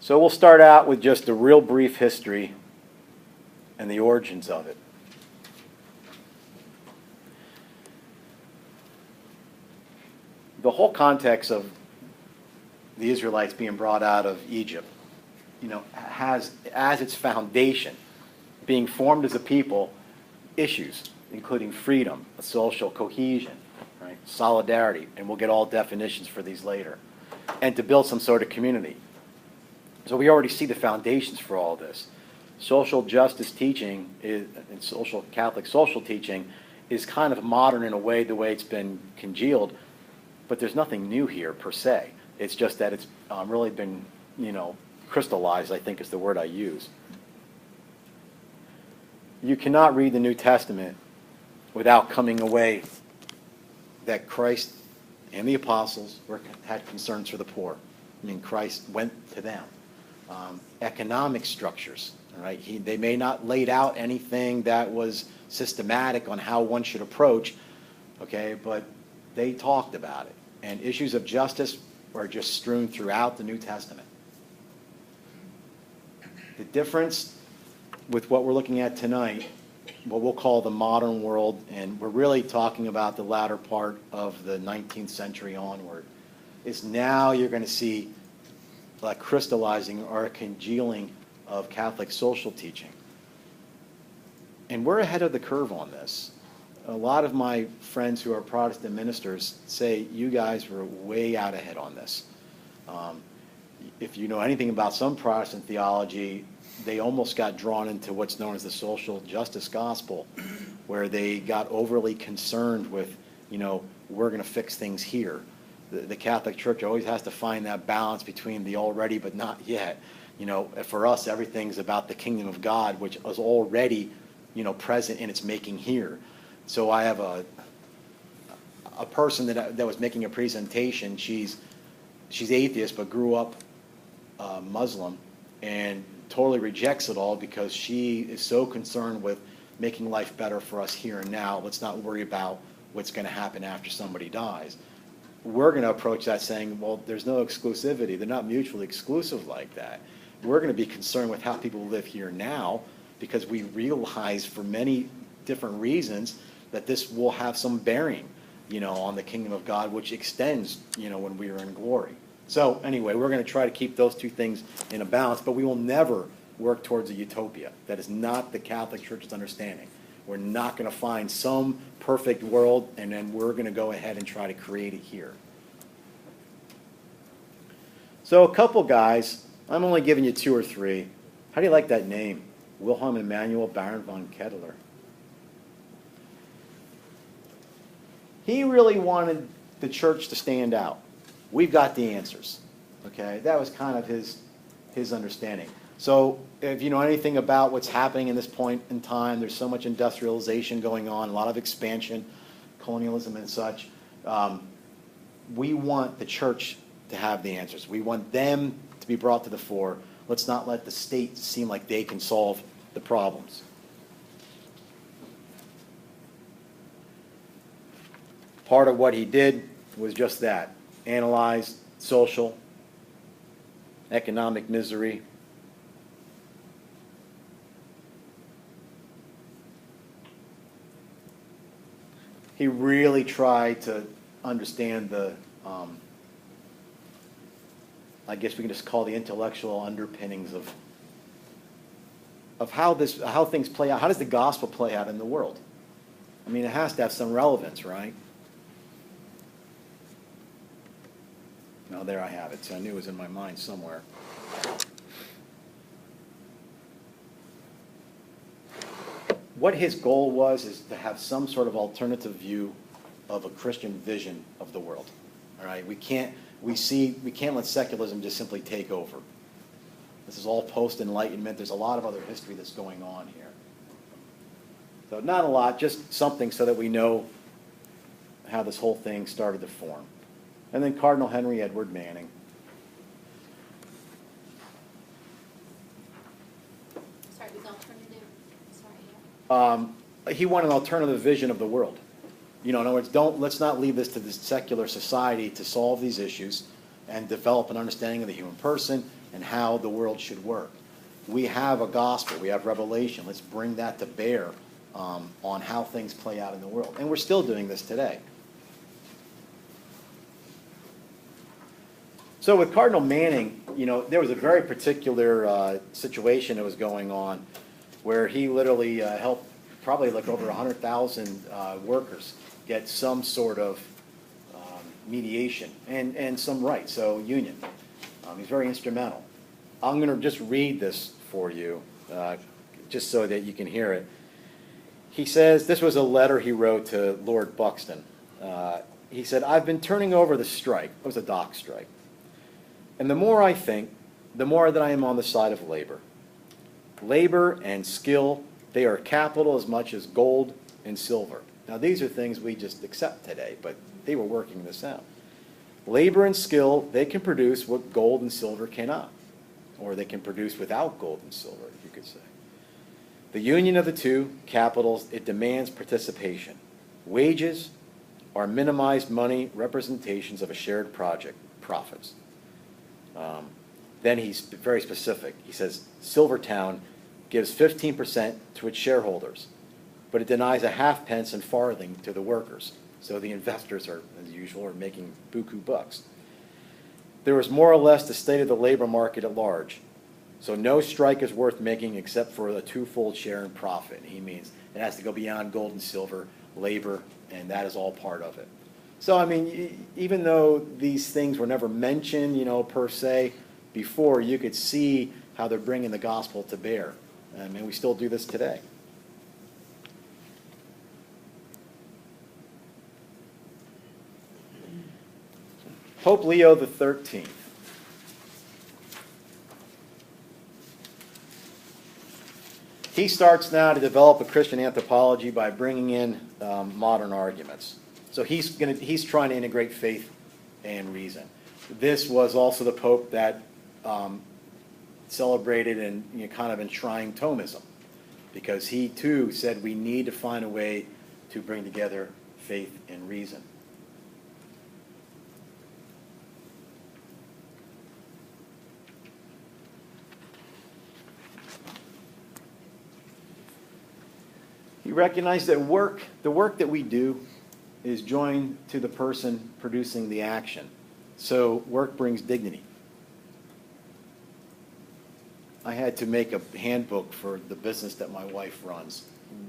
So we'll start out with just a real brief history and the origins of it. The whole context of the Israelites being brought out of Egypt, has as its foundation, being formed as a people, issues including freedom, social cohesion, right, solidarity, and we'll get all definitions for these later, and to build some sort of community. So we already see the foundations for all this. Social justice teaching and Catholic social teaching is kind of modern in a way, the way it's been congealed, but there's nothing new here per se. It's just that it's really been, crystallized, I think is the word I use. You cannot read the New Testament without coming away that Christ and the apostles had concerns for the poor. I mean, Christ went to them. Economic structures, right? They may not laid out anything that was systematic on how one should approach, okay, but they talked about it. And issues of justice are just strewn throughout the New Testament. The difference with what we're looking at tonight, what we'll call the modern world, and we're really talking about the latter part of the 19th century onward, is now you're going to see a crystallizing or a congealing of Catholic social teaching. And we're ahead of the curve on this. A lot of my friends who are Protestant ministers say you guys were way out ahead on this. If you know anything about some Protestant theology, they almost got drawn into what's known as the social justice gospel, where they got overly concerned with, we're going to fix things here. The Catholic Church always has to find that balance between the already but not yet. For us, everything's about the kingdom of God, which is already, present in its making here. So I have a person that was making a presentation. She's atheist but grew up Muslim and totally rejects it all because she is so concerned with making life better for us here and now. Let's not worry about what's going to happen after somebody dies. We're going to approach that saying, well, there's no exclusivity. They're not mutually exclusive like that. We're going to be concerned with how people live here now because we realize for many different reasons that this will have some bearing, on the kingdom of God, which extends, when we are in glory. So anyway, we're going to try to keep those two things in a balance, but we will never work towards a utopia. That is not the Catholic Church's understanding. We're not going to find some perfect world, and then we're going to go ahead and try to create it here. So a couple guys, I'm only giving you two or three. How do you like that name? Wilhelm Emanuel Baron von Ketteler. He really wanted the church to stand out. We've got the answers. Okay, that was kind of his understanding. So if you know anything about what's happening in this point in time, there's so much industrialization going on, a lot of expansion, colonialism and such. We want the church to have the answers. We want them to be brought to the fore. Let's not let the state seem like they can solve the problems. Part of what he did was just that. Analyze social, economic misery. He really tried to understand the, I guess we can just call the intellectual underpinnings of how things play out. How does the gospel play out in the world? I mean, it has to have some relevance, right? Now there I have it. So I knew it was in my mind somewhere. What his goal was is to have some sort of alternative view of a Christian vision of the world. All right, we can't let secularism just simply take over. This is all post-Enlightenment. There's a lot of other history that's going on here. So not a lot, just something so that we know how this whole thing started to form. And then Cardinal Henry Edward Manning. Sorry, was alternative? Sorry. He wanted an alternative vision of the world. In other words, let's not leave this to the secular society to solve these issues. and develop an understanding of the human person and how the world should work. We have a gospel, we have revelation. Let's bring that to bear on how things play out in the world. And we're still doing this today. So with Cardinal Manning, you know, there was a very particular situation that was going on where he literally helped probably like over 100,000 workers get some sort of mediation and some rights, so union. He's very instrumental. I'm going to just read this for you, just so that you can hear it. He says, this was a letter he wrote to Lord Buxton. He said, I've been turning over the strike. It was a dock strike. And the more I think, the more that I am on the side of labor. Labor and skill, they are capital as much as gold and silver. Now, these are things we just accept today, but they were working this out. Labor and skill, they can produce what gold and silver cannot, or they can produce without gold and silver, if you could say. The union of the two capitals, it demands participation. Wages are minimized money representations of a shared project, profits. Then he's very specific. He says, Silvertown gives 15% to its shareholders, but it denies a halfpence and farthing to the workers. So the investors are, as usual, are making buku bucks. There is more or less the state of the labor market at large. So no strike is worth making except for a twofold share in profit. He means it has to go beyond gold and silver, labor, and that is all part of it. So, I mean, even though these things were never mentioned, you know, per se, before, you could see how they're bringing the gospel to bear. I mean, we still do this today. Pope Leo XIII. He starts now to develop a Christian anthropology by bringing in modern arguments. So he's trying to integrate faith and reason. This was also the Pope that celebrated and kind of enshrined Thomism, because he too said we need to find a way to bring together faith and reason. He recognized that the work that we do is joined to the person producing the action. So work brings dignity. I had to make a handbook for the business that my wife runs.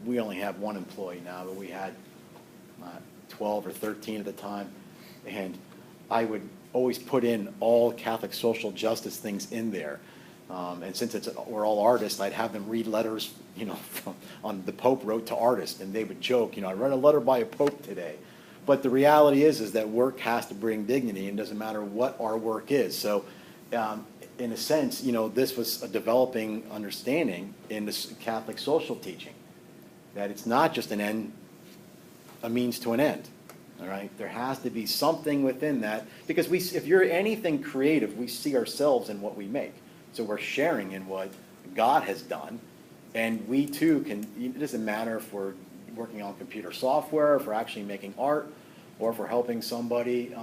We only have one employee now, but we had 12 or 13 at the time. And I would always put in all Catholic social justice things in there. And since we're all artists, I'd have them read letters, you know, on the Pope wrote to artists, and they would joke, you know, I read a letter by a Pope today. But the reality is that work has to bring dignity, and it doesn't matter what our work is. So, in a sense, you know, this was a developing understanding in the Catholic social teaching, that it's not just an end, a means to an end. All right, there has to be something within that, because if you're anything creative, we see ourselves in what we make. So we're sharing in what God has done, and we too can. It doesn't matter if we're working on computer software, if we're actually making art, or if we're helping somebody,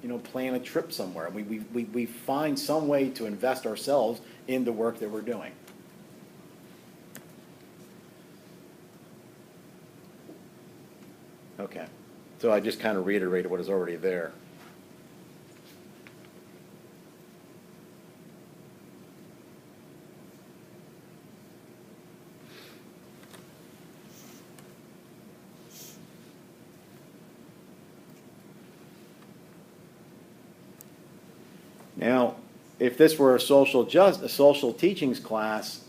you know, plan a trip somewhere. We find some way to invest ourselves in the work that we're doing. Okay, so I just kind of reiterated what is already there. Now, if this were a social teachings class,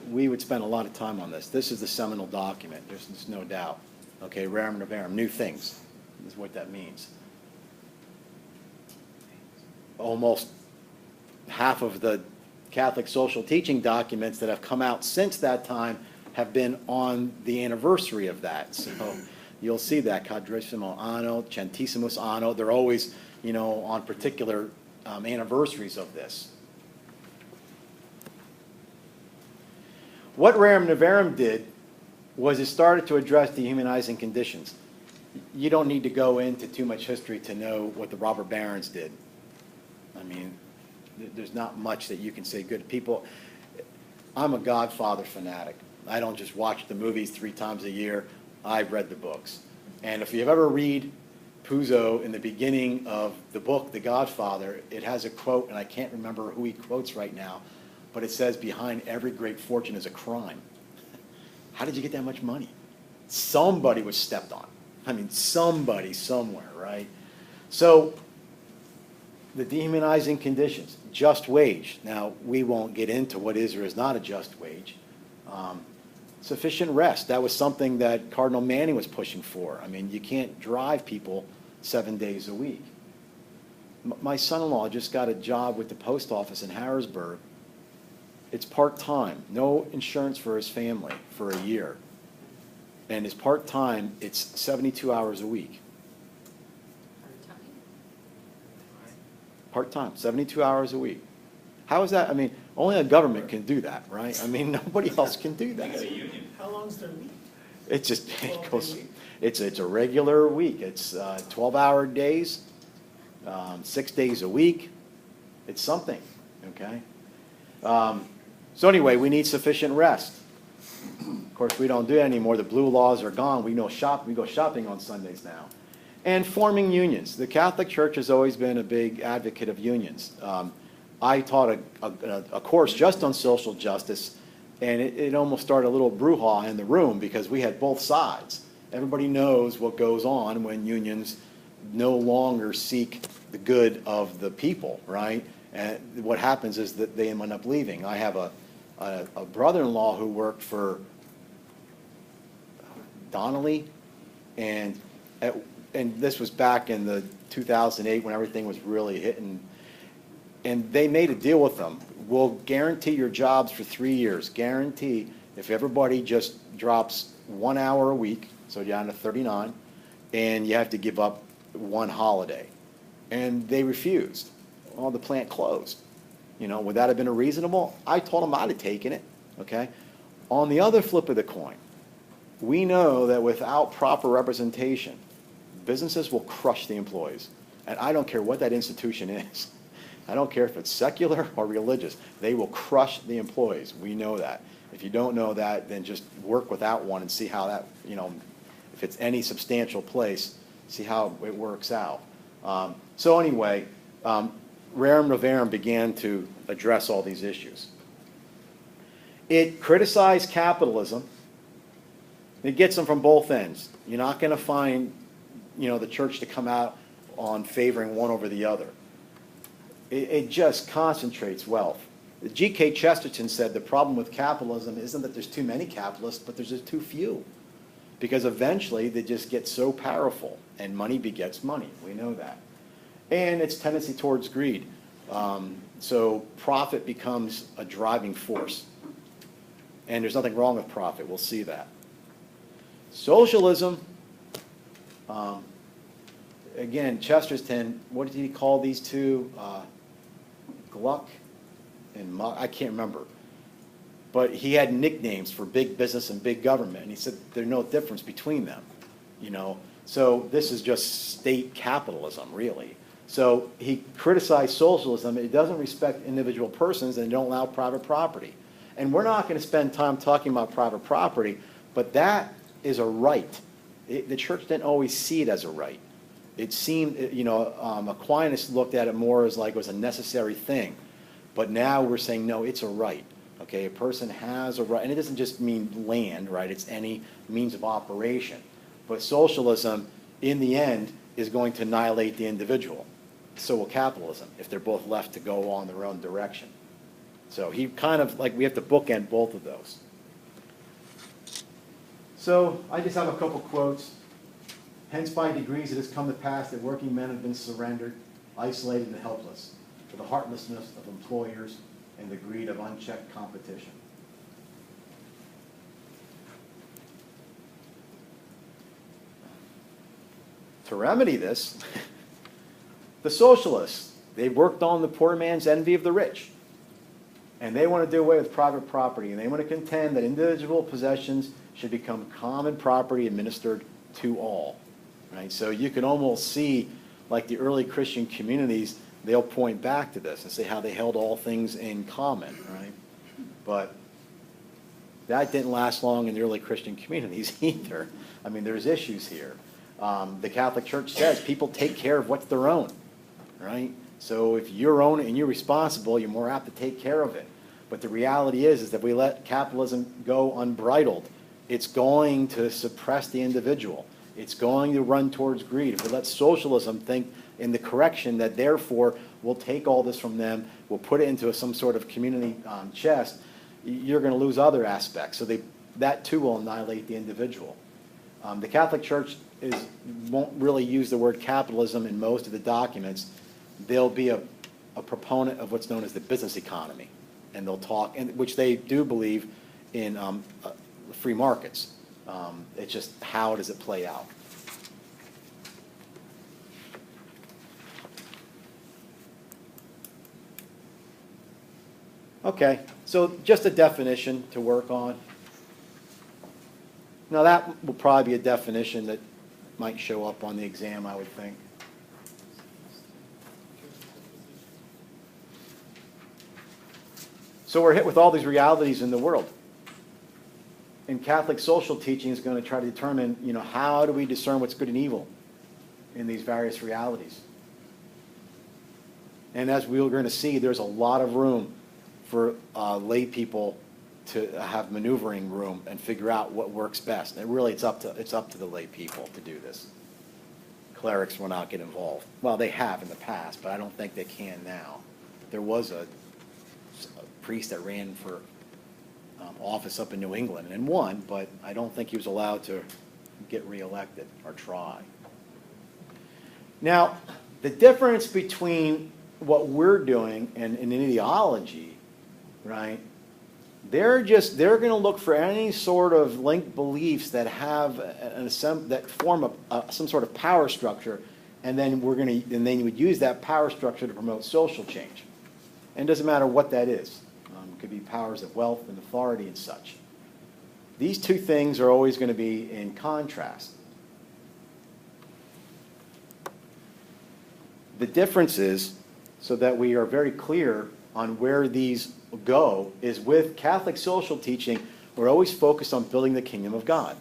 we would spend a lot of time on this. This is the seminal document. There's no doubt. Okay, rerum novarum, new things is what that means. Almost half of the Catholic social teaching documents that have come out since that time have been on the anniversary of that. So you'll see that, Quadragesimo Anno, Centesimus Anno, they're always, you know, on particular anniversaries of this. What Rerum Novarum did was it started to address dehumanizing conditions. You don't need to go into too much history to know what the robber barons did. I mean, there's not much that you can say good. People, I'm a Godfather fanatic. I don't just watch the movies 3 times a year. I've read the books. And if you've ever read Puzo in the beginning of the book, The Godfather, it has a quote, and I can't remember who he quotes right now, but it says, behind every great fortune is a crime. How did you get that much money? Somebody was stepped on. I mean, somebody somewhere, right? So the dehumanizing conditions, just wage. Now, we won't get into what is or is not a just wage. Sufficient rest. That was something that Cardinal Manning was pushing for. I mean, you can't drive people 7 days a week. My son-in-law just got a job with the post office in Harrisburg. It's part-time, no insurance for his family for a year. And his part-time, it's 72 hours a week. Part-time, 72 hours a week. How is that? I mean, only a government can do that, right? I mean, nobody else can do that. How long's their week? It's just, it goes, it's a regular week. It's 12-hour days, 6 days a week. It's something, okay? So anyway, we need sufficient rest. Of course, we don't do it anymore. The blue laws are gone. We go shopping on Sundays now. And forming unions. The Catholic Church has always been a big advocate of unions. I taught a course just on social justice, and it almost started a little brouhaha in the room because we had both sides. Everybody knows what goes on when unions no longer seek the good of the people, right? And what happens is that they end up leaving. I have a brother-in-law who worked for Donnelly, and this was back in the 2008 when everything was really hitting. And they made a deal with them. We'll guarantee your jobs for 3 years. Guarantee if everybody just drops 1 hour a week, so down to 39, and you have to give up 1 holiday. And they refused. Well, the plant closed. You know, would that have been reasonable? I told them I'd have taken it, okay? On the other flip of the coin, we know that without proper representation, businesses will crush the employees. And I don't care what that institution is. I don't care if it's secular or religious. They will crush the employees. We know that. If you don't know that, then just work without one and see how that, you know, if it's any substantial place, see how it works out. So anyway, Rerum Novarum began to address all these issues. It criticized capitalism. It gets them from both ends. You're not going to find, you know, the church to come out on favoring one over the other. It just concentrates wealth. G.K. Chesterton said the problem with capitalism isn't that there's too many capitalists, but there's just too few. Because eventually they just get so powerful, and money begets money. We know that. And its tendency towards greed. So profit becomes a driving force. And there's nothing wrong with profit. We'll see that. Socialism, again, Chesterton, what did he call these two? Gluck and Muck, I can't remember. But he had nicknames for big business and big government, and he said there's no difference between them, you know. So this is just state capitalism, really. So he criticized socialism. It doesn't respect individual persons and don't allow private property. And we're not going to spend time talking about private property, but that is a right. The church didn't always see it as a right. It seemed, you know, Aquinas looked at it more as like it was a necessary thing. But now we're saying, no, it's a right. Okay, a person has a right, and it doesn't just mean land, right? It's any means of operation. But socialism, in the end, is going to annihilate the individual. So will capitalism, if they're both left to go on their own direction. So he kind of, like, we have to bookend both of those. So I just have a couple quotes. Hence, by degrees it has come to pass that working men have been surrendered, isolated and helpless, to the heartlessness of employers and the greed of unchecked competition. To remedy this, the socialists, they worked on the poor man's envy of the rich. And they want to do away with private property, and they want to contend that individual possessions should become common property administered to all. Right? So you can almost see, like the early Christian communities, they'll point back to this and say how they held all things in common, right? But that didn't last long in the early Christian communities either. I mean, there's issues here. The Catholic Church says people take care of what's their own, right? So if you're own it and you're responsible, you're more apt to take care of it. But the reality is that if we let capitalism go unbridled, it's going to suppress the individual. It's going to run towards greed. If we let socialism think in the correction that therefore we'll take all this from them, we'll put it into some sort of community chest, you're going to lose other aspects. So that too will annihilate the individual. The Catholic Church won't really use the word capitalism in most of the documents. They'll be a proponent of what's known as the business economy. And they'll talk, which they do believe in free markets. It's just how does it play out? Okay, so just a definition to work on. Now that will probably be a definition that might show up on the exam, I would think. So we're hit with all these realities in the world. And Catholic social teaching is going to try to determine, how do we discern what's good and evil in these various realities. And as we're going to see, there's a lot of room for lay people to have maneuvering room and figure out what works best. And really, it's up to the lay people to do this. Clerics will not get involved. Well, they have in the past, but I don't think they can now. There was a priest that ran for office up in New England and won, but I don't think he was allowed to get reelected or try. Now, the difference between what we're doing and an ideology, right? They're going to look for any sort of linked beliefs that have that form some sort of power structure, and then you would use that power structure to promote social change. And it doesn't matter what that is. It could be powers of wealth and authority and such. These two things are always going to be in contrast. The difference is, so that we are very clear on where these go, is with Catholic social teaching, we're always focused on building the kingdom of God.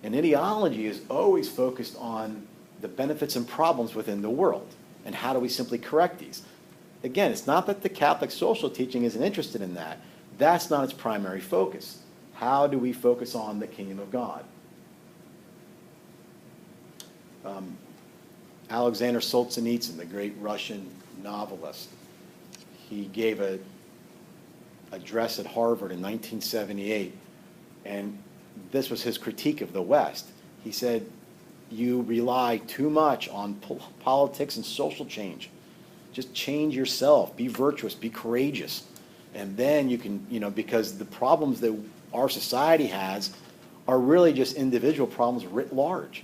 And ideology is always focused on the benefits and problems within the world, and how do we simply correct these. Again, it's not that the Catholic social teaching isn't interested in that. That's not its primary focus. How do we focus on the kingdom of God? Alexander Solzhenitsyn, the great Russian novelist, he gave an address at Harvard in 1978, and this was his critique of the West. He said, you rely too much on politics and social change. Just change yourself, be virtuous, be courageous. And then you can, because the problems that our society has are really just individual problems writ large.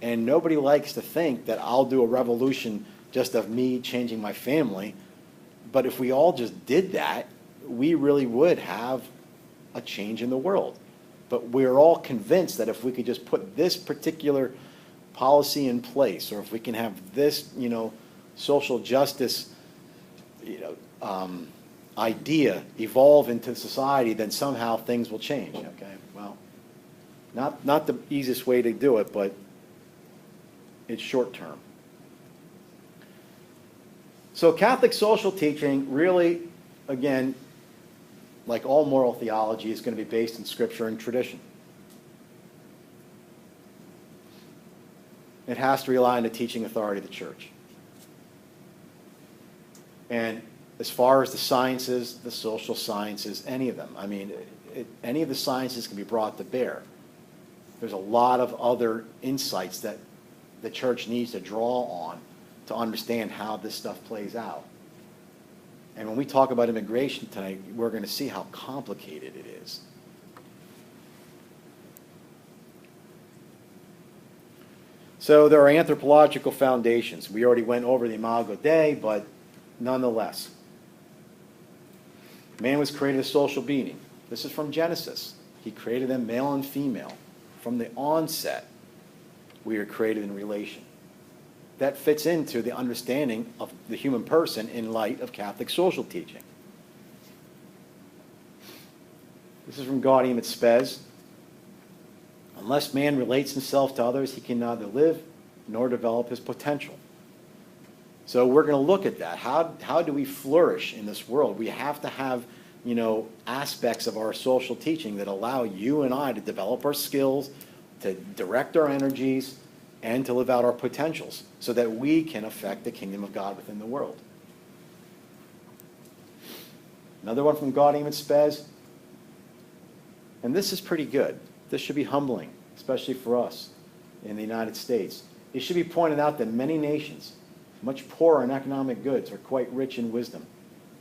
And nobody likes to think that I'll do a revolution just of me changing my family. But if we all just did that, we really would have a change in the world. But we're all convinced that if we could just put this particular policy in place, or if we can have this, social justice, idea evolve into society, then somehow things will change. Okay, well, not the easiest way to do it, but it's short term. So Catholic social teaching really, again, like all moral theology, is going to be based in Scripture and tradition. It has to rely on the teaching authority of the Church. And as far as the sciences, the social sciences, any of them, any of the sciences can be brought to bear. There's a lot of other insights that the Church needs to draw on to understand how this stuff plays out. And when we talk about immigration tonight, we're going to see how complicated it is. So there are anthropological foundations. We already went over the Imago Dei, but nonetheless, man was created a social being. This is from Genesis. He created them male and female. From the onset, we are created in relation. that fits into the understanding of the human person in light of Catholic social teaching. This is from Gaudium et Spes. Unless man relates himself to others, he can neither live nor develop his potential. So we're going to look at that. How do we flourish in this world? We have to have, aspects of our social teaching that allow you and I to develop our skills, to direct our energies, and to live out our potentials so that we can affect the kingdom of God within the world. Another one from Gaudium et Spes. And this is pretty good. This should be humbling, especially for us in the United States. It should be pointed out that many nations, much poorer in economic goods, are quite rich in wisdom,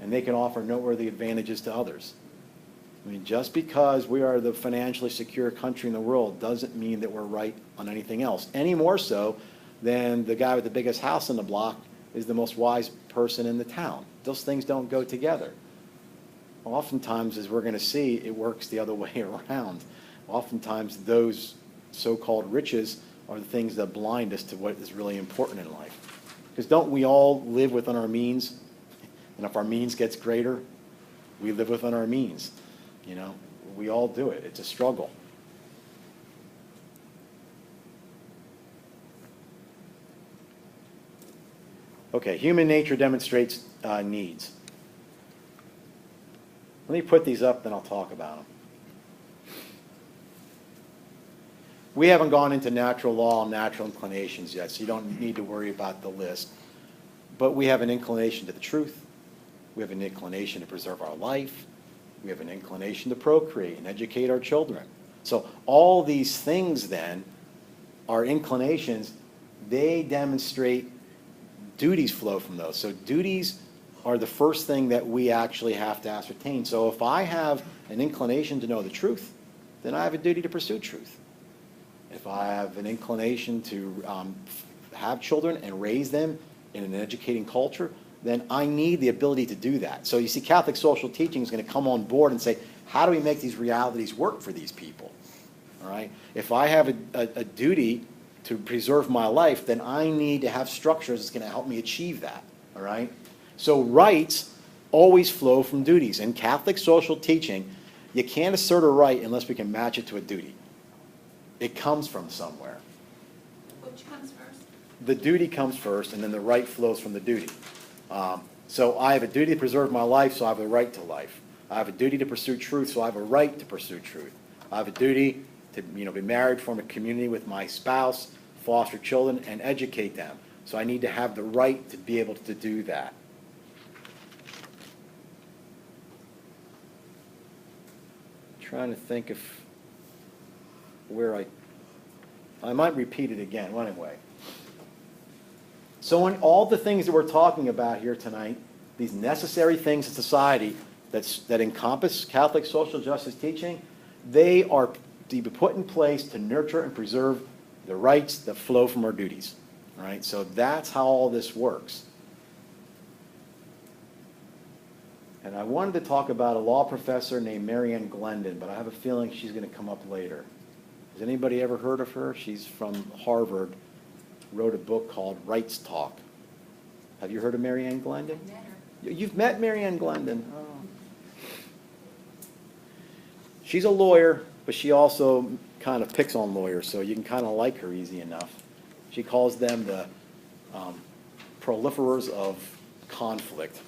and they can offer noteworthy advantages to others. I mean, just because we are the financially secure country in the world doesn't mean that we're right on anything else, any more so than the guy with the biggest house on the block is the most wise person in the town. Those things don't go together. Oftentimes, as we're going to see, it works the other way around. Oftentimes, those so-called riches are the things that blind us to what is really important in life. Because don't we all live within our means? And if our means gets greater, we live within our means. We all do it. It's a struggle. Okay, human nature demonstrates needs. Let me put these up, then I'll talk about them. We haven't gone into natural law and natural inclinations yet, so you don't need to worry about the list. But we have an inclination to the truth. We have an inclination to preserve our life. We have an inclination to procreate and educate our children. So all these things then are inclinations. They demonstrate duties flow from those. So duties are the first thing that we actually have to ascertain. So if I have an inclination to know the truth, then I have a duty to pursue truth. If I have an inclination to have children and raise them in an educating culture, then I need the ability to do that. So you see, Catholic social teaching is going to come on board and say, how do we make these realities work for these people? All right? If I have a duty to preserve my life, then I need to have structures that's going to help me achieve that. All right? So rights always flow from duties. In Catholic social teaching, you can't assert a right unless we can match it to a duty. It comes from somewhere. Which comes first? The duty comes first, and then the right flows from the duty. So I have a duty to preserve my life, so I have a right to life. I have a duty to pursue truth, so I have a right to pursue truth. I have a duty to be married, form a community with my spouse, foster children, and educate them. So I need to have the right to be able to do that. Trying to think if where I might repeat it again. Well, anyway. So in all the things that we're talking about here tonight, these necessary things in society that encompass Catholic social justice teaching, they are to be put in place to nurture and preserve the rights that flow from our duties. All right? So that's how all this works. And I wanted to talk about a law professor named Marianne Glendon, but I have a feeling she's going to come up later. Has anybody ever heard of her? She's from Harvard, wrote a book called Rights Talk. Have you heard of Marianne Glendon? I've met her. You've met Marianne Glendon. Oh. She's a lawyer, but she also kind of picks on lawyers, so you can kind of like her easy enough. She calls them the proliferers of conflict.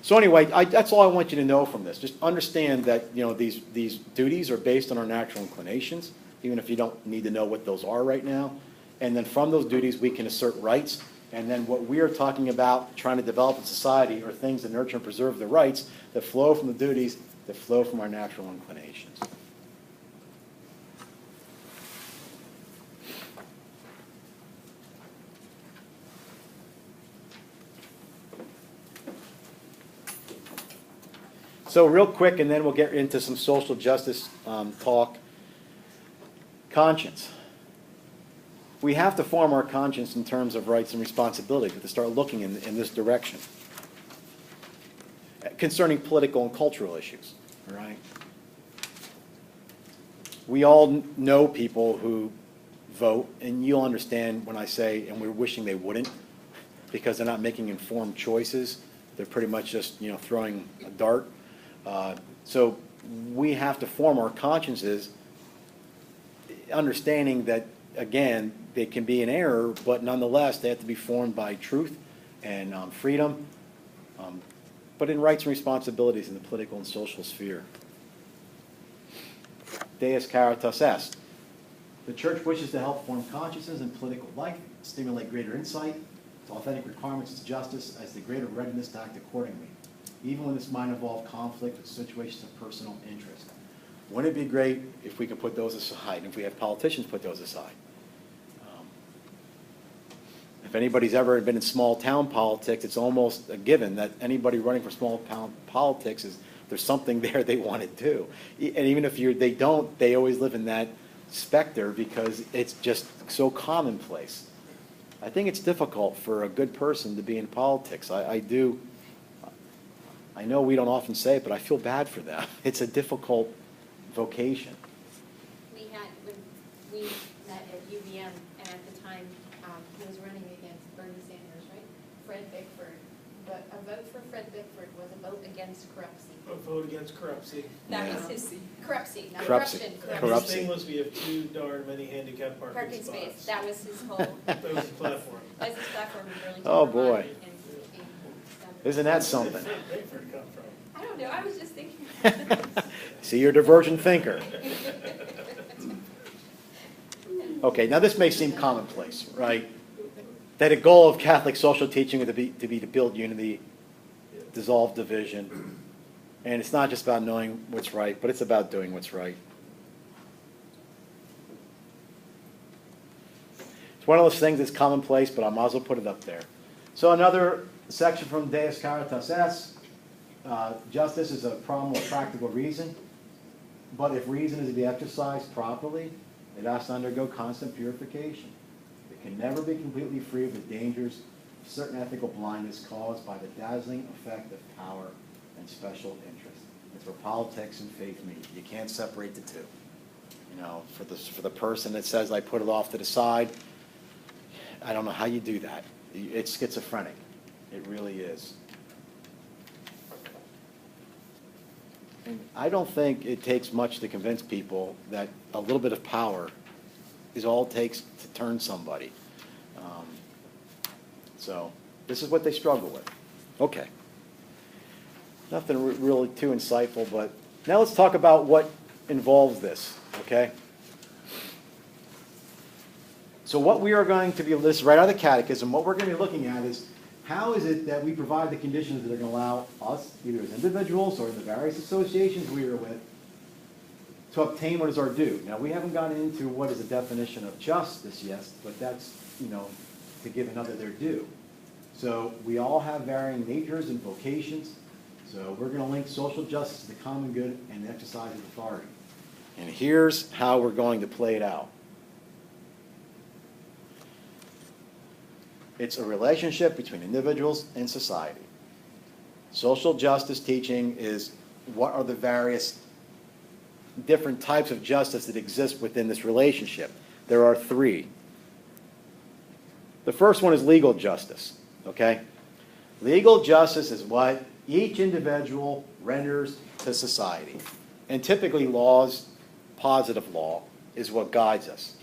So anyway, that's all I want you to know from this. Just understand that these duties are based on our natural inclinations, even if you don't need to know what those are right now. And then from those duties, we can assert rights. And then what we are talking about trying to develop in society are things that nurture and preserve the rights that flow from the duties that flow from our natural inclinations. So real quick, and then we'll get into some social justice talk. Conscience. We have to form our conscience in terms of rights and responsibilities. We have to start looking in this direction concerning political and cultural issues. All right? We all know people who vote, and you'll understand when I say, and we're wishing they wouldn't, because they're not making informed choices. They're pretty much just, throwing a dart. So we have to form our consciences, understanding that, again, they can be in error, but nonetheless, they have to be formed by truth and freedom, but in rights and responsibilities in the political and social sphere. Deus caritas est. The church wishes to help form consciences in political life, stimulate greater insight to authentic requirements of justice as the greater readiness to act accordingly, even when this might involve conflict with situations of personal interest. Wouldn't it be great if we could put those aside, and if we have politicians put those aside? If anybody's ever been in small town politics, it's almost a given that anybody running for small town politics there's something there they want to do. And even if they don't, they always live in that specter because it's just so commonplace. I think it's difficult for a good person to be in politics. I know we don't often say it, but I feel bad for them. It's a difficult vocation. We met at UVM, and at the time, he was running against Bernie Sanders, right? Fred Bickford. But a vote for Fred Bickford was a vote against corruption. A vote against corruption. That was his, corruption, not Corruption. corruption. His Corruption. thing was we have too darn many handicapped parking Parking spots. space, that was his whole, That was his platform. that's his platform in Burlington. Oh, Vermont, boy. and Isn't that something? Where did Bickford come from? I don't know, I was just thinking. See, you're a divergent thinker. Okay, now this may seem commonplace, right? That a goal of Catholic social teaching would be to build unity, dissolve division, and it's not just about knowing what's right, but it's about doing what's right. It's one of those things that's commonplace, but I might as well put it up there. So another section from Deus Caritas Est. Justice is a problem of practical reason, but if reason is to be exercised properly, it has to undergo constant purification. It can never be completely free of the dangers of certain ethical blindness caused by the dazzling effect of power and special interest. It's where politics and faith meet. You can't separate the two. For the person that says, I put it off to the side, I don't know how you do that. It's schizophrenic. It really is. And I don't think it takes much to convince people that a little bit of power is all it takes to turn somebody. So this is what they struggle with. Okay. Nothing really too insightful, but now let's talk about what involves this, okay? So what we are going to be, this is right out of the Catechism, what we're going to be looking at is how is it that we provide the conditions that are going to allow us, either as individuals or in the various associations we are with, to obtain what is our due. Now, we haven't gotten into what is the definition of justice yet, but that's, to give another their due. So we all have varying natures and vocations. So we're going to link social justice to the common good and the exercise of authority. And here's how we're going to play it out. It's a relationship between individuals and society. Social justice teaching is what are the various different types of justice that exist within this relationship. There are three. The first one is legal justice, okay? Legal justice is what each individual renders to society. And typically laws, positive law, is what guides us.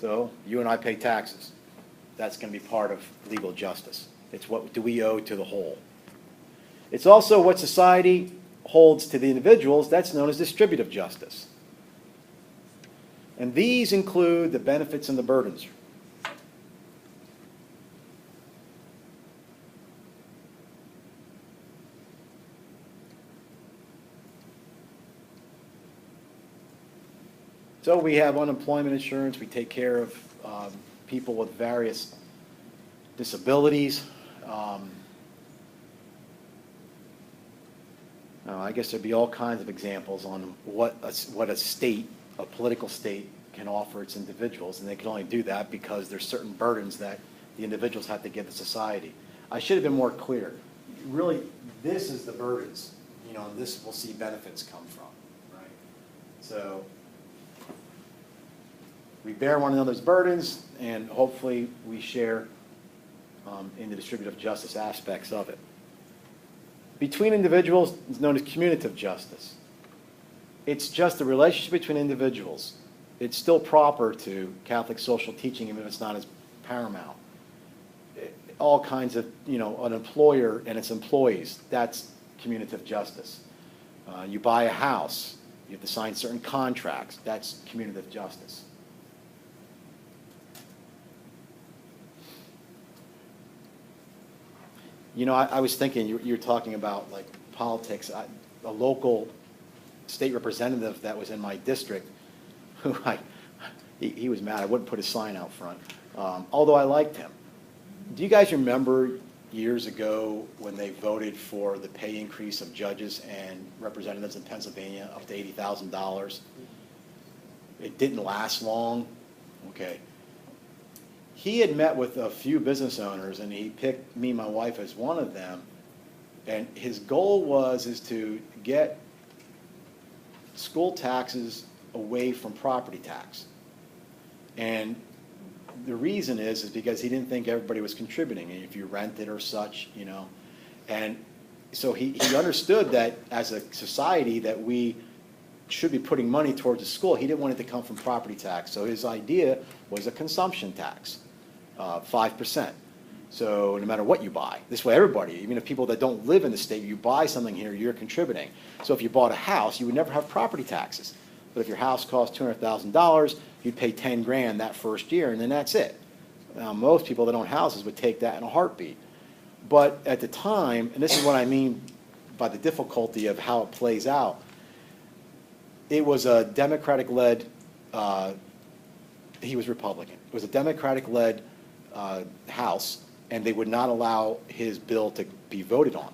So you and I pay taxes. That's going to be part of legal justice. It's what do we owe to the whole. It's also what society holds to the individuals. That's known as distributive justice. And these include the benefits and the burdens. So we have unemployment insurance. We take care of people with various disabilities. I guess there'd be all kinds of examples on what a state, a political state, can offer its individuals, and they can only do that because there's certain burdens that the individuals have to give to society. I should have been more clear. Really, this is the burdens, you know, and this we'll see benefits come from, right? So we bear one another's burdens, and hopefully we share in the distributive justice aspects of it. Between individuals is known as commutative justice. It's just the relationship between individuals. It's still proper to Catholic social teaching, even if it's not as paramount. All kinds of, you know, an employer and its employees, that's commutative justice. You buy a house, you have to sign certain contracts, that's commutative justice. You know, I was thinking, you were talking about like politics. A local state representative that was in my district, who he was mad I wouldn't put his sign out front, although I liked him. Do you guys remember years ago when they voted for the pay increase of judges and representatives in Pennsylvania up to $80,000? It didn't last long. Okay. He had met with a few business owners, and he picked me and my wife as one of them. And his goal is to get school taxes away from property tax. And the reason is because he didn't think everybody was contributing, and if you rented or such, you know. And so he understood that as a society that we should be putting money towards the school. He didn't want it to come from property tax. So his idea was a consumption tax, 5%. So no matter what you buy, this way everybody, even if people that don't live in the state, you buy something here, you're contributing. So if you bought a house, you would never have property taxes. But if your house cost $200,000, you'd pay 10 grand that first year, and then that's it. Now, most people that own houses would take that in a heartbeat. But at the time, and this is what I mean by the difficulty of how it plays out, it was a Democratic-led, he was Republican. It was a Democratic-led House, and they would not allow his bill to be voted on.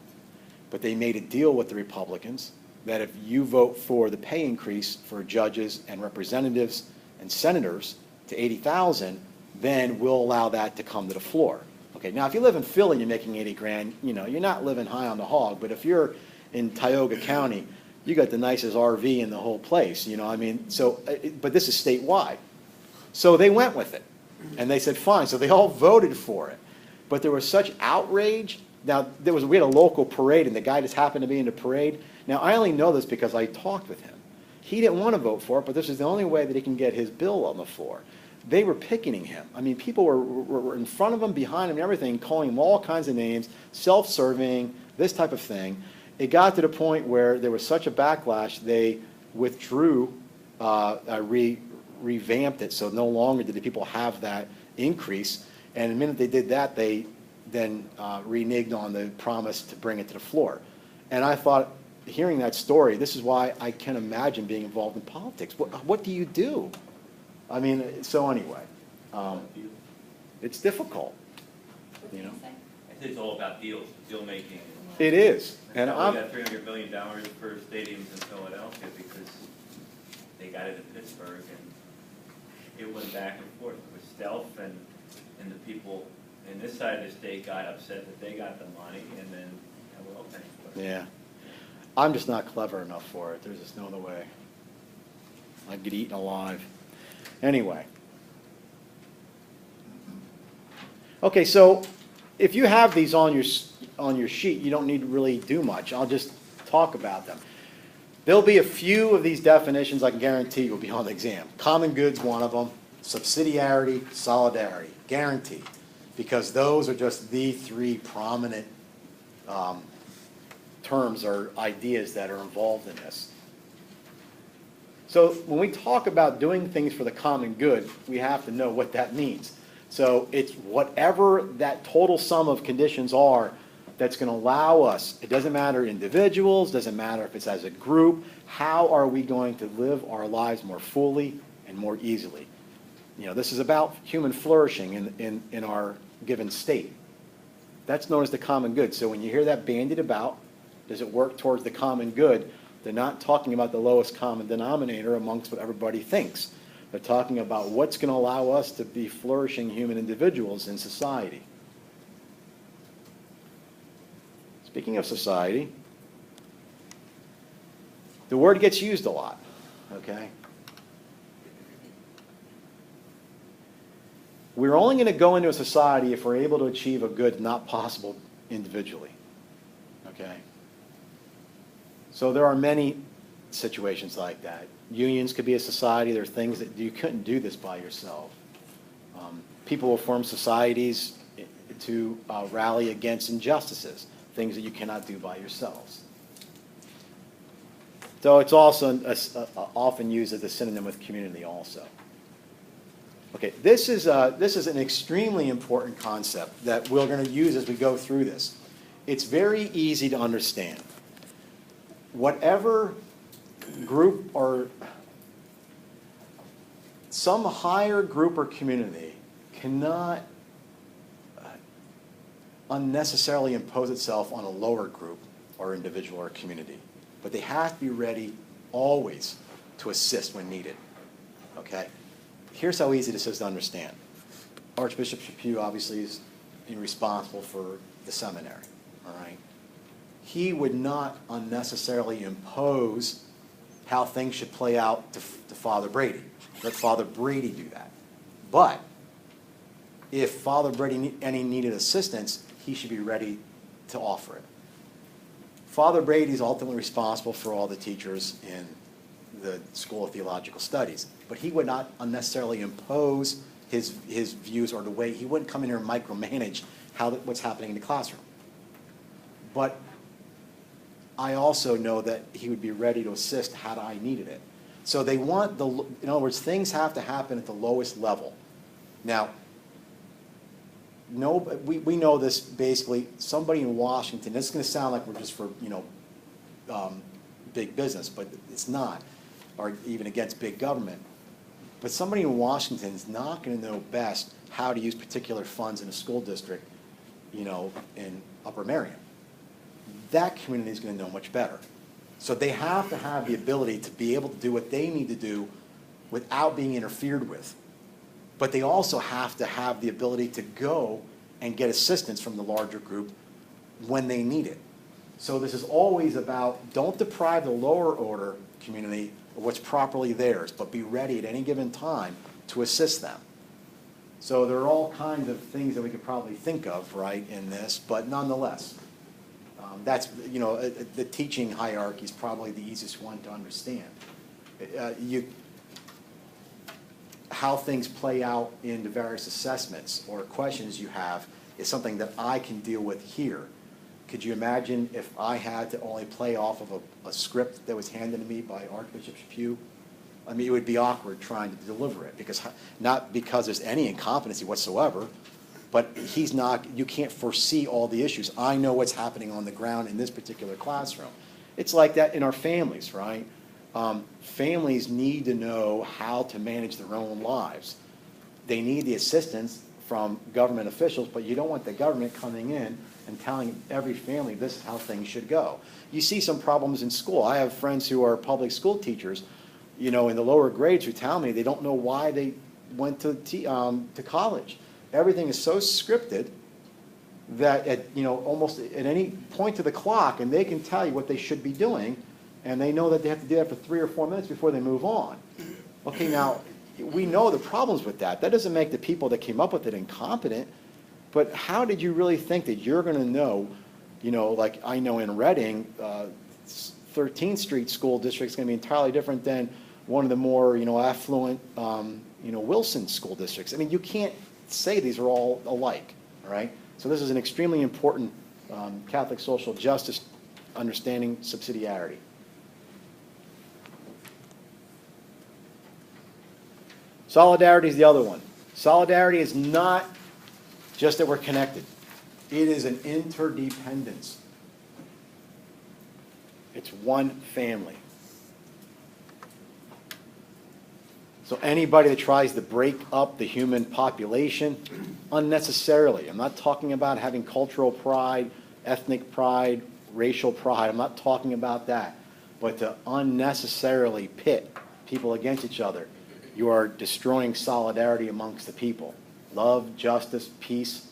But they made a deal with the Republicans that if you vote for the pay increase for judges and representatives and senators to 80,000, then we'll allow that to come to the floor. Okay, now if you live in Philly and you're making 80 grand, you know, you're not living high on the hog, but if you're in Tioga County, you got the nicest RV in the whole place, you know, I mean, so, but this is statewide. So they went with it, and they said, fine, so they all voted for it. But there was such outrage. Now, we had a local parade, and the guy just happened to be in the parade. Now, I only know this because I talked with him. He didn't want to vote for it, but this is the only way that he can get his bill on the floor. They were picketing him. I mean, people were in front of him, behind him, and everything, calling him all kinds of names, self-serving, this type of thing. It got to the point where there was such a backlash, they withdrew, revamped it, so no longer did the people have that increase. And the minute they did that, they then reneged on the promise to bring it to the floor. And I thought, hearing that story, this is why I can imagine being involved in politics. What do you do? I mean, so anyway, it's difficult, you know. I think it's all about deals, deal making. It is. And And we got $300 million for stadiums in Philadelphia because they got it in Pittsburgh, and it went back and forth with stealth, and the people in this side of the state got upset that they got the money, and then, well, thanks. yeah, I'm just not clever enough for it. There's just no other way. I'd get eaten alive. Anyway. Okay, so if you have these on your sheet, you don't need to really do much. I'll just talk about them. There'll be a few of these definitions I can guarantee will be on the exam. Common good's one of them. Subsidiarity, solidarity, guaranteed. Because those are just the three prominent terms or ideas that are involved in this. So when we talk about doing things for the common good, we have to know what that means. So it's whatever that total sum of conditions are that's going to allow us, it doesn't matter individuals, doesn't matter if it's as a group, how are we going to live our lives more fully and more easily? You know, this is about human flourishing in our given state. That's known as the common good. So when you hear that bandied about, does it work towards the common good? They're not talking about the lowest common denominator amongst what everybody thinks. They're talking about what's going to allow us to be flourishing human individuals in society. Speaking of society, the word gets used a lot, okay? We're only going to go into a society if we're able to achieve a good not possible individually, okay? So there are many situations like that. Unions could be a society. There are things that you couldn't do this by yourself. People will form societies to rally against injustices, things that you cannot do by yourselves. So it's also often used as a synonym with community also. Okay, this is an extremely important concept that we're going to use as we go through this. It's very easy to understand. Whatever group or some higher group or community cannot unnecessarily impose itself on a lower group or individual or community. But they have to be ready always to assist when needed. Okay? Here's how easy this is to understand. Archbishop Chaput obviously is responsible for the seminary. All right? He would not unnecessarily impose how things should play out to Father Brady. Let Father Brady do that. But if Father Brady needed assistance, he should be ready to offer it. Father Brady is ultimately responsible for all the teachers in the School of Theological Studies, but he would not unnecessarily impose his views or the way, he wouldn't come in here and micromanage what's happening in the classroom. But I also know that he would be ready to assist had I needed it. So they want in other words, things have to happen at the lowest level. Now, we know this basically, somebody in Washington, this is going to sound like we're just for, big business, but it's not, or even against big government. But somebody in Washington is not going to know best how to use particular funds in a school district, in Upper Merion. That community is going to know much better. So they have to have the ability to be able to do what they need to do without being interfered with. But they also have to have the ability to go and get assistance from the larger group when they need it. So this is always about, don't deprive the lower order community of what's properly theirs, but be ready at any given time to assist them. So there are all kinds of things that we could probably think of, right, in this, but nonetheless, that's, the teaching hierarchy is probably the easiest one to understand. How things play out in the various assessments or questions you have is something that I can deal with here. Could you imagine if I had to only play off of a script that was handed to me by Archbishop Chaput? I mean, it would be awkward trying to deliver it, not because there's any incompetency whatsoever, but you can't foresee all the issues. I know what's happening on the ground in this particular classroom. It's like that in our families, right? Families need to know how to manage their own lives. They need the assistance from government officials, but you don't want the government coming in and telling every family this is how things should go. You see some problems in school. I have friends who are public school teachers, in the lower grades who tell me they don't know why they went to college. Everything is so scripted that at almost at any point to the clock, and they can tell you what they should be doing, and they know that they have to do that for 3 or 4 minutes before they move on. Okay, now, we know the problems with that. That doesn't make the people that came up with it incompetent, but how did you really think that you're going to know, like I know in Reading, 13th Street School District is going to be entirely different than one of the more, affluent, Wilson School Districts. I mean, you can't say these are all alike, all right? So this is an extremely important Catholic social justice understanding subsidiarity. Solidarity is the other one. Solidarity is not just that we're connected. It is an interdependence. It's one family. So anybody that tries to break up the human population unnecessarily, I'm not talking about having cultural pride, ethnic pride, racial pride, I'm not talking about that, but to unnecessarily pit people against each other, you are destroying solidarity amongst the people. Love, justice, peace,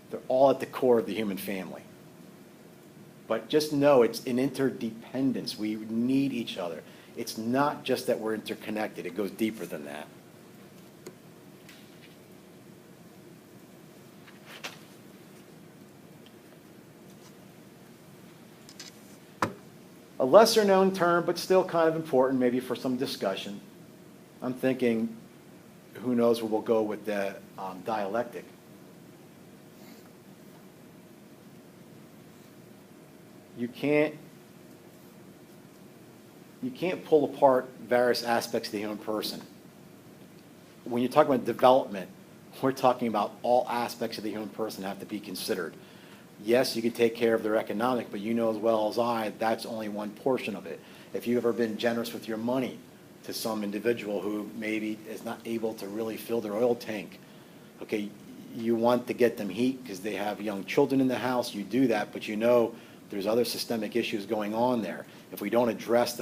they're all at the core of the human family. But just know it's an interdependence. We need each other. It's not just that we're interconnected. It goes deeper than that. A lesser known term, but still kind of important maybe for some discussion. I'm thinking, who knows where we'll go with the dialectic. You can't pull apart various aspects of the human person. When you're talking about development, we're talking about all aspects of the human person have to be considered. Yes, you can take care of their economic, but you know as well as I, that's only one portion of it. If you've ever been generous with your money to some individual who maybe is not able to really fill their oil tank, okay, you want to get them heat because they have young children in the house, you do that, but you know there's other systemic issues going on there. If we don't address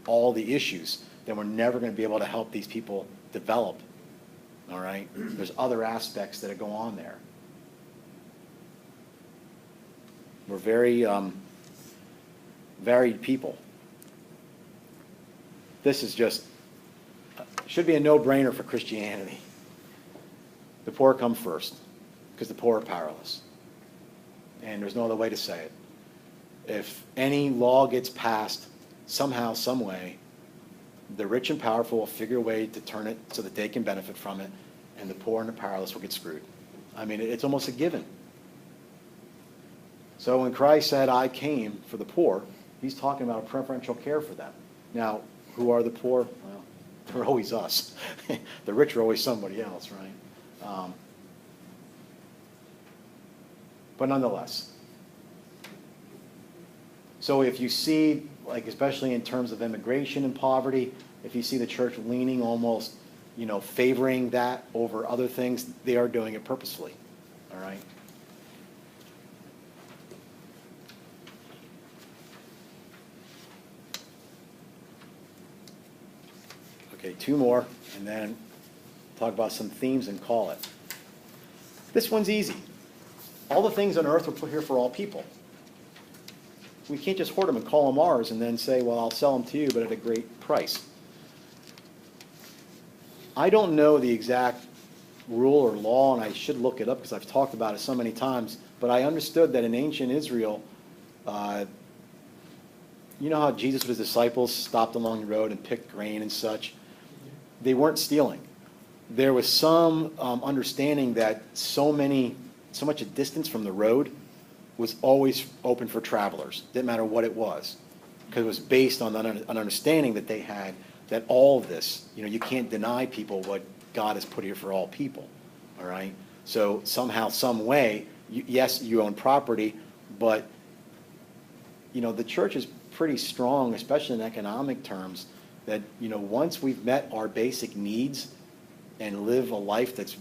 all the issues, then we're never going to be able to help these people develop, all right? There's other aspects that go on there. We're very varied people. This is just, should be a no-brainer for Christianity. The poor come first, because the poor are powerless. And there's no other way to say it. If any law gets passed, somehow, some way, the rich and powerful will figure a way to turn it so that they can benefit from it, and the poor and the powerless will get screwed. I mean, it's almost a given. So when Christ said, I came for the poor, he's talking about a preferential care for them. Now, who are the poor? Well, they're always us. The rich are always somebody else, right? But nonetheless. So if you see, like especially in terms of immigration and poverty, if you see the church leaning almost, favoring that over other things, they are doing it purposefully, all right? Okay, two more, and then talk about some themes and call it. This one's easy. All the things on earth were put here for all people. We can't just hoard them and call them ours and then say, well, I'll sell them to you, but at a great price. I don't know the exact rule or law, and I should look it up because I've talked about it so many times, but I understood that in ancient Israel, you know how Jesus with his disciples stopped along the road and picked grain and such? They weren't stealing. There was some understanding that so much a distance from the road was always open for travelers. Didn't matter what it was, because it was based on an understanding that they had that all of this, you can't deny people what God has put here for all people, all right? So somehow, some way, yes, you own property, but, the church is pretty strong, especially in economic terms, that, once we've met our basic needs and live a life that's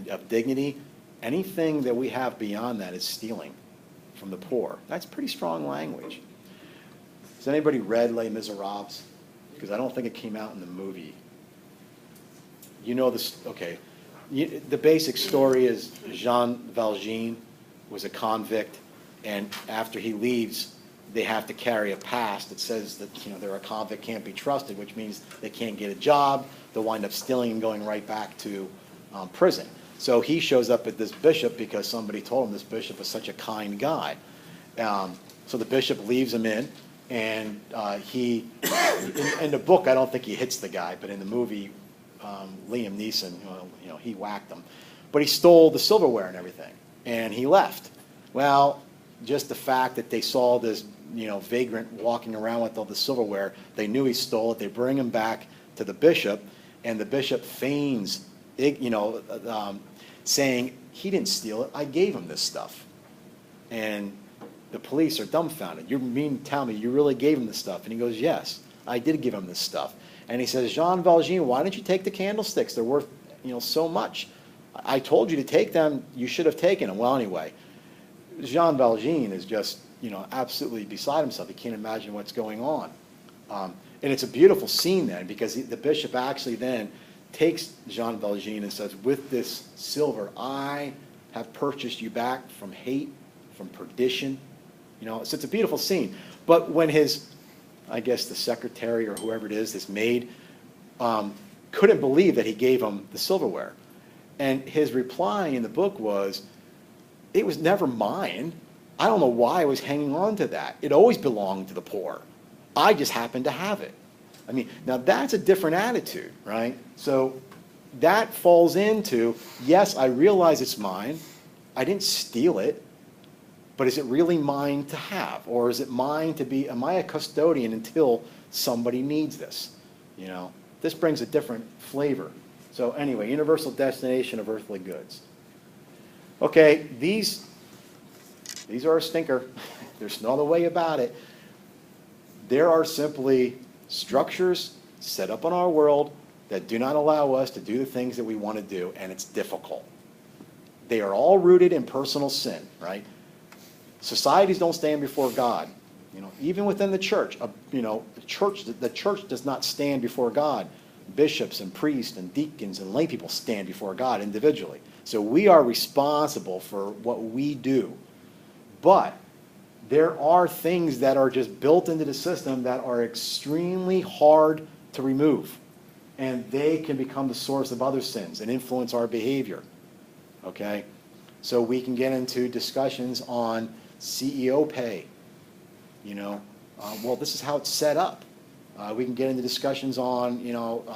of dignity, anything that we have beyond that is stealing from the poor. That's pretty strong language. Has anybody read Les Miserables? Because I don't think it came out in the movie. You know this, okay. The basic story is Jean Valjean was a convict, and after he leaves, they have to carry a pass that says that they're a convict, can't be trusted, which means they can't get a job. They'll wind up stealing and going right back to prison. So he shows up at this bishop because somebody told him this bishop is such a kind guy. So the bishop leaves him in, and in the book, I don't think he hits the guy, but in the movie, Liam Neeson, he whacked him. But he stole the silverware and everything, and he left. Well, just the fact that they saw this, vagrant walking around with all the silverware, they knew he stole it. They bring him back to the bishop, and the bishop feigns, saying, he didn't steal it, I gave him this stuff. And the police are dumbfounded. You mean tell me you really gave him this stuff? And he goes, yes, I did give him this stuff. And he says, Jean Valjean, why didn't you take the candlesticks? They're worth, so much. I told you to take them. You should have taken them. Well, anyway, Jean Valjean is just, absolutely beside himself. He can't imagine what's going on. And it's a beautiful scene then, because the bishop actually then takes Jean Valjean and says, with this silver, I have purchased you back from hate, from perdition. You know, so it's a beautiful scene. But when his, I guess the secretary or whoever it is, this maid, couldn't believe that he gave him the silverware. And his reply in the book was, it was never mine. I don't know why I was hanging on to that. It always belonged to the poor. I just happened to have it. I mean, now that's a different attitude, right? So that falls into, yes, I realize it's mine. I didn't steal it, but is it really mine to have? Or is it mine to be, am I a custodian until somebody needs this? You know, this brings a different flavor. So anyway, universal destination of earthly goods. Okay, these are a stinker. There's no other way about it. There are simply structures set up in our world that do not allow us to do the things that we want to do, and it's difficult. They are all rooted in personal sin, right? Societies don't stand before God. You know, even within the church, the church does not stand before God. Bishops and priests and deacons and lay people stand before God individually. So we are responsible for what we do. But there are things that are just built into the system that are extremely hard to remove. And they can become the source of other sins and influence our behavior. Okay? So we can get into discussions on CEO pay. You know, well, this is how it's set up. We can get into discussions on,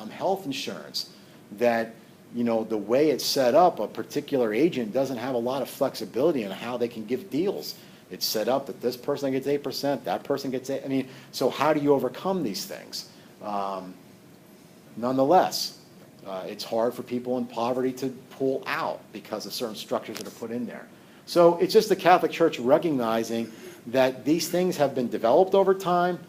health insurance, that, the way it's set up, a particular agent doesn't have a lot of flexibility in how they can give deals. It's set up that this person gets 8%, that person gets 8%. I mean, so how do you overcome these things? Nonetheless, it's hard for people in poverty to pull out because of certain structures that are put in there. So it's just the Catholic Church recognizing that these things have been developed over time.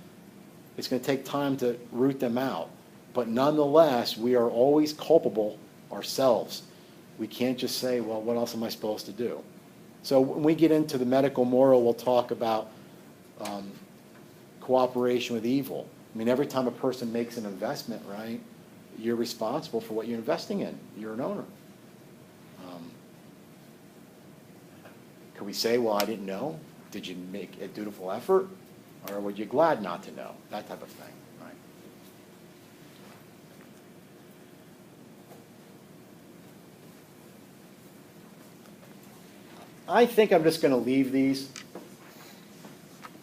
It's going to take time to root them out. But nonetheless, we are always culpable ourselves. We can't just say, well, what else am I supposed to do? So when we get into the medical moral, we'll talk about cooperation with evil. I mean, every time a person makes an investment, right, you're responsible for what you're investing in. You're an owner. Could we say, well, I didn't know? Did you make a dutiful effort? Or were you glad not to know? That type of thing, right? I think I'm just going to leave these.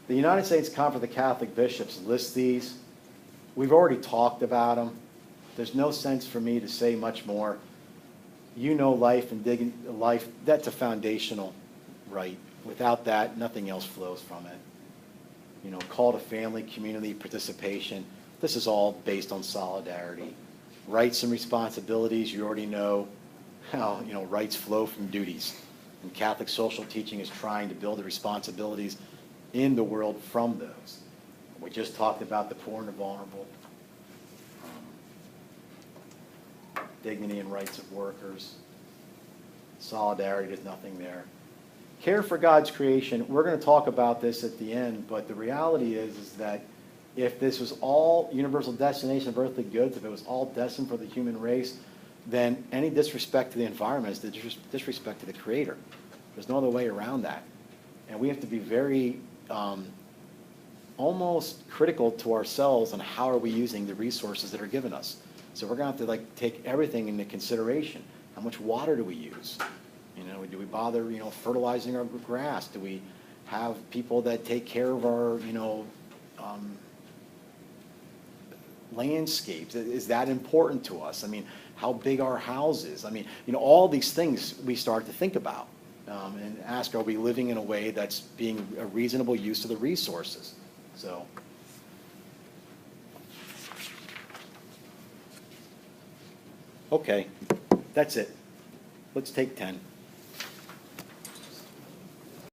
The United States Conference of Catholic Bishops lists these. We've already talked about them. There's no sense for me to say much more. Life and digging life, that's a foundational right. Without that, nothing else flows from it. Call to family, community, participation. This is all based on solidarity. Rights and responsibilities, you already know how, rights flow from duties. And Catholic social teaching is trying to build the responsibilities in the world from those. We just talked about the poor and the vulnerable. Dignity and rights of workers. Solidarity, there's nothing there. Care for God's creation, we're going to talk about this at the end, but the reality is that if this was all universal destination of earthly goods, if it was all destined for the human race, then any disrespect to the environment is disrespect to the Creator. There's no other way around that. And we have to be very almost critical to ourselves on how are we using the resources that are given us. So we're going to have to take everything into consideration. How much water do we use? Do we bother, fertilizing our grass? Do we have people that take care of our, landscapes? Is that important to us? I mean, how big our houses? I mean, all these things we start to think about and ask, are we living in a way that's being a reasonable use of the resources? So. Okay, that's it. Let's take 10.